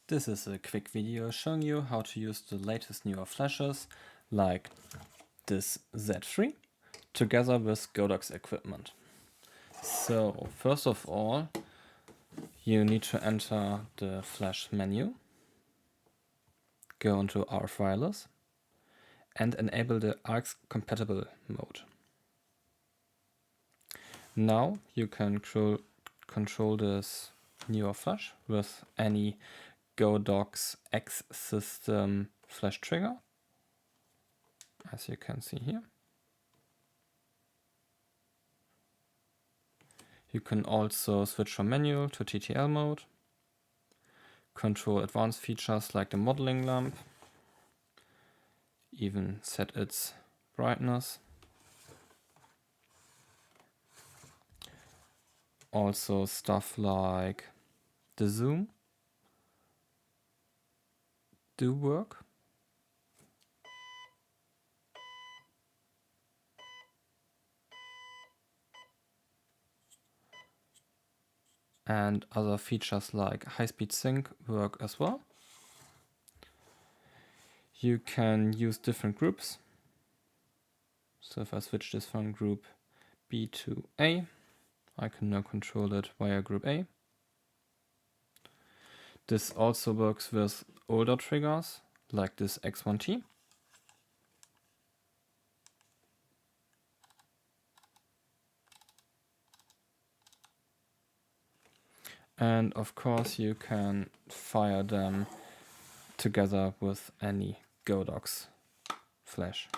This is a quick video showing you how to use the latest Neewer flashes like this Z3 together with Godox equipment. So first of all, you need to enter the flash menu, go into RF wireless and enable the ARX compatible mode. Now you can control this Neewer flash with any Godox X System flash trigger, as you can see here. You can also switch from manual to TTL mode, control advanced features like the modeling lamp, even set its brightness. Also stuff like the zoom do work. And other features like high-speed sync work as well. You can use different groups. So if I switch this from group B to A, I can now control it via group A. This also works with older triggers like this X1T. And of course you can fire them together with any Godox flash.